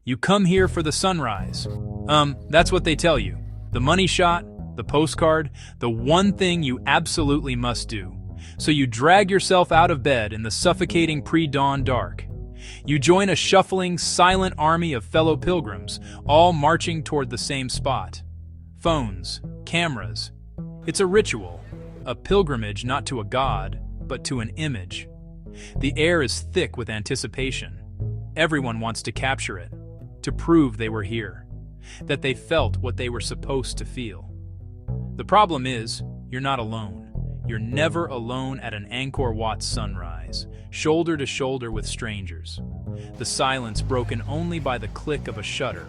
You come here for the sunrise. That's what they tell you. The money shot, the postcard, the one thing you absolutely must do. So you drag yourself out of bed in the suffocating pre-dawn dark. You join a shuffling, silent army of fellow pilgrims, all marching toward the same spot. Phones, cameras. It's a ritual, a pilgrimage not to a god, but to an image. The air is thick with anticipation. Everyone wants to capture it, to prove they were here, that they felt what they were supposed to feel. The problem is, you're not alone. You're never alone at an Angkor Wat sunrise, shoulder to shoulder with strangers. The silence broken only by the click of a shutter,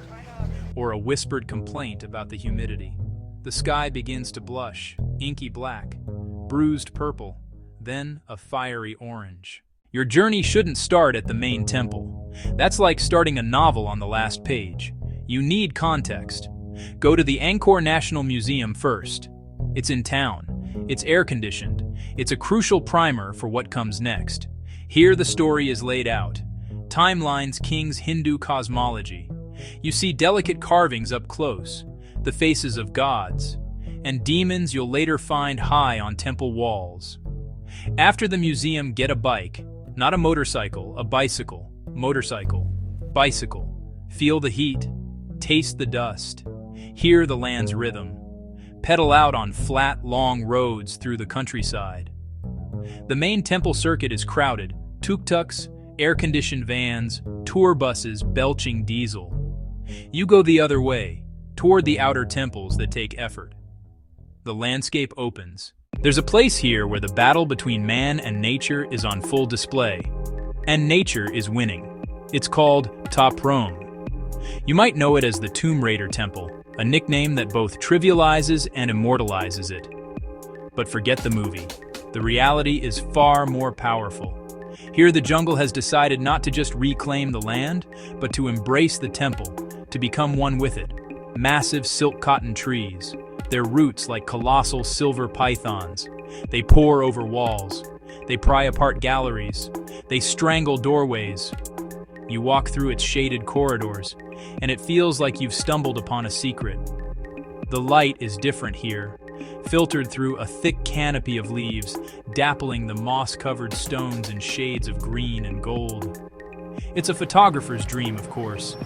or a whispered complaint about the humidity. The sky begins to blush, inky black, bruised purple, then a fiery orange. Your journey shouldn't start at the main temple. That's like starting a novel on the last page. You need context. Go to the Angkor National Museum first. It's in town. It's air-conditioned. It's a crucial primer for what comes next. Here the story is laid out. Timelines King's Hindu cosmology. You see delicate carvings up close, the faces of gods, and demons you'll later find high on temple walls. After the museum, get a bike. Not a motorcycle, a bicycle. Motorcycle. Bicycle. Feel the heat. Taste the dust. Hear the land's rhythm. Pedal out on flat, long roads through the countryside. The main temple circuit is crowded. Tuk-tuks, air-conditioned vans, tour buses belching diesel. You go the other way, toward the outer temples that take effort. The landscape opens. There's a place here where the battle between man and nature is on full display. And nature is winning. It's called Ta Prohm. You might know it as the Tomb Raider Temple, a nickname that both trivializes and immortalizes it. But forget the movie. The reality is far more powerful. Here the jungle has decided not to just reclaim the land, but to embrace the temple, to become one with it. Massive silk cotton trees, their roots like colossal silver pythons. They pour over walls. They pry apart galleries. They strangle doorways. You walk through its shaded corridors, and it feels like you've stumbled upon a secret. The light is different here, filtered through a thick canopy of leaves, dappling the moss-covered stones in shades of green and gold. It's a photographer's dream, of course.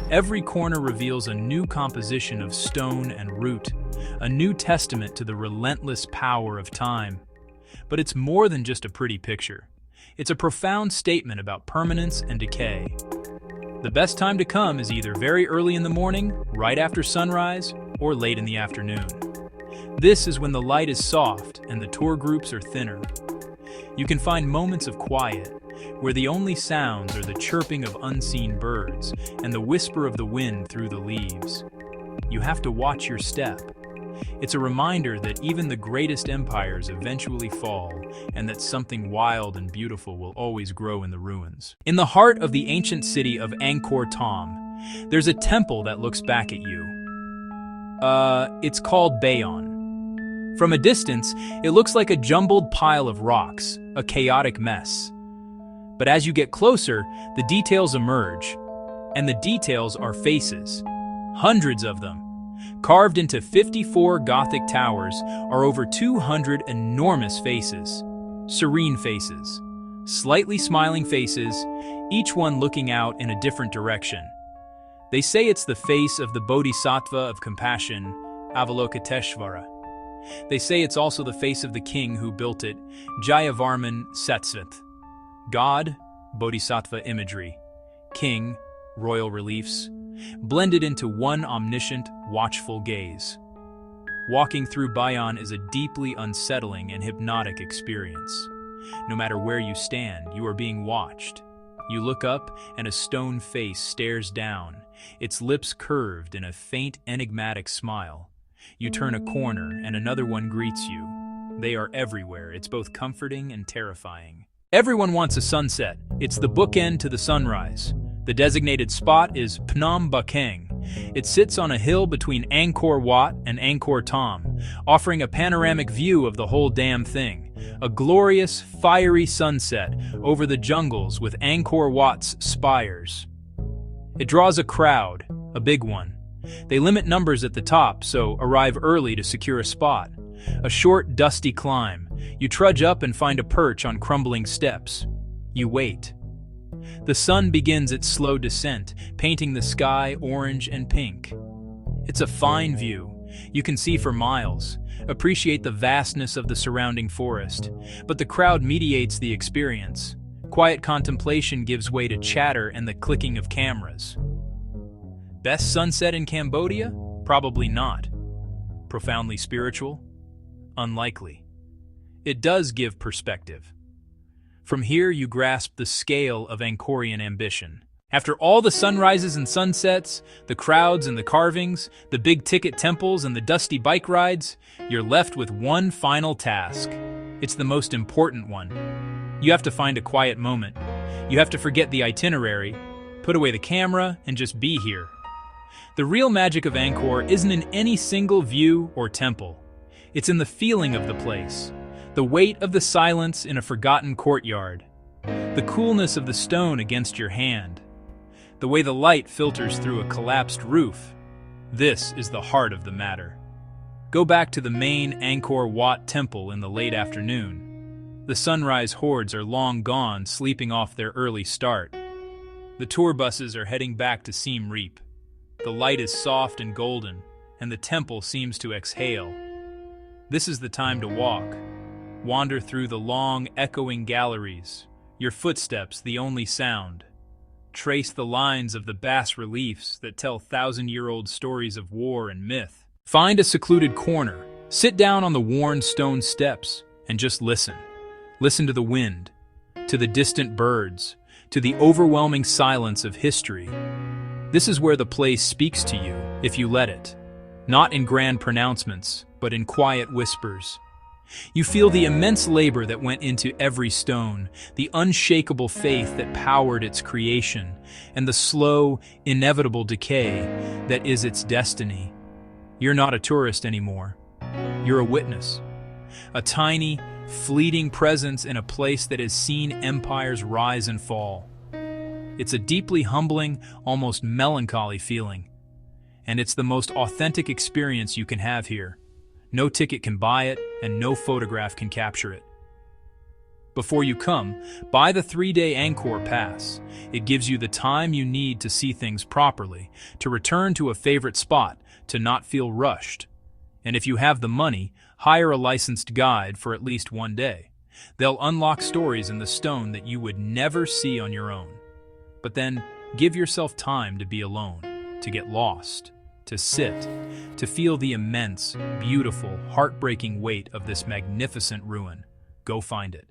Every corner reveals a new composition of stone and root, a new testament to the relentless power of time. But it's more than just a pretty picture. It's a profound statement about permanence and decay. The best time to come is either very early in the morning, right after sunrise, or late in the afternoon. This is when the light is soft and the tour groups are thinner. You can find moments of quiet, where the only sounds are the chirping of unseen birds and the whisper of the wind through the leaves. You have to watch your step. It's a reminder that even the greatest empires eventually fall, and that something wild and beautiful will always grow in the ruins. In the heart of the ancient city of Angkor Thom, there's a temple that looks back at you. It's called Bayon. From a distance, it looks like a jumbled pile of rocks, a chaotic mess. But as you get closer, the details emerge, and the details are faces. Hundreds of them. Carved into 54 Gothic towers are over 200 enormous faces. Serene faces. Slightly smiling faces, each one looking out in a different direction. They say it's the face of the Bodhisattva of compassion, Avalokiteshvara. They say it's also the face of the king who built it, Jayavarman Satsvath. God, Bodhisattva imagery. King, royal reliefs, blended into one omniscient, watchful gaze. Walking through Bayon is a deeply unsettling and hypnotic experience. No matter where you stand, you are being watched. You look up, and a stone face stares down, its lips curved in a faint, enigmatic smile. You turn a corner, and another one greets you. They are everywhere. It's both comforting and terrifying. Everyone wants a sunset. It's the bookend to the sunrise. The designated spot is Phnom Bakheng. It sits on a hill between Angkor Wat and Angkor Thom, offering a panoramic view of the whole damn thing. A glorious, fiery sunset over the jungles with Angkor Wat's spires. It draws a crowd, a big one. They limit numbers at the top, so arrive early to secure a spot. A short, dusty climb. You trudge up and find a perch on crumbling steps. You wait. The sun begins its slow descent, painting the sky orange and pink. It's a fine view. You can see for miles, appreciate the vastness of the surrounding forest, but the crowd mediates the experience. Quiet contemplation gives way to chatter and the clicking of cameras. Best sunset in Cambodia? Probably not. Profoundly spiritual? Unlikely. It does give perspective. From here you grasp the scale of Angkorian ambition. After all the sunrises and sunsets, the crowds and the carvings, the big-ticket temples and the dusty bike rides, you're left with one final task. It's the most important one. You have to find a quiet moment. You have to forget the itinerary, put away the camera, and just be here. The real magic of Angkor isn't in any single view or temple. It's in the feeling of the place, the weight of the silence in a forgotten courtyard, the coolness of the stone against your hand, the way the light filters through a collapsed roof. This is the heart of the matter. Go back to the main Angkor Wat temple in the late afternoon. The sunrise hordes are long gone, sleeping off their early start. The tour buses are heading back to Siem Reap. The light is soft and golden, and the temple seems to exhale. This is the time to walk. Wander through the long, echoing galleries, your footsteps the only sound. Trace the lines of the bas-reliefs that tell thousand-year-old stories of war and myth. Find a secluded corner, sit down on the worn stone steps, and just listen. Listen to the wind, to the distant birds, to the overwhelming silence of history. This is where the place speaks to you, if you let it. Not in grand pronouncements, but in quiet whispers. You feel the immense labor that went into every stone, the unshakable faith that powered its creation, and the slow, inevitable decay that is its destiny. You're not a tourist anymore. You're a witness. A tiny, fleeting presence in a place that has seen empires rise and fall. It's a deeply humbling, almost melancholy feeling. And it's the most authentic experience you can have here. No ticket can buy it, and no photograph can capture it. Before you come, buy the 3-day Angkor Pass. It gives you the time you need to see things properly, to return to a favorite spot, to not feel rushed. And if you have the money, hire a licensed guide for at least one day. They'll unlock stories in the stone that you would never see on your own. But then, give yourself time to be alone, to get lost, to sit, to feel the immense, beautiful, heartbreaking weight of this magnificent ruin. Go find it.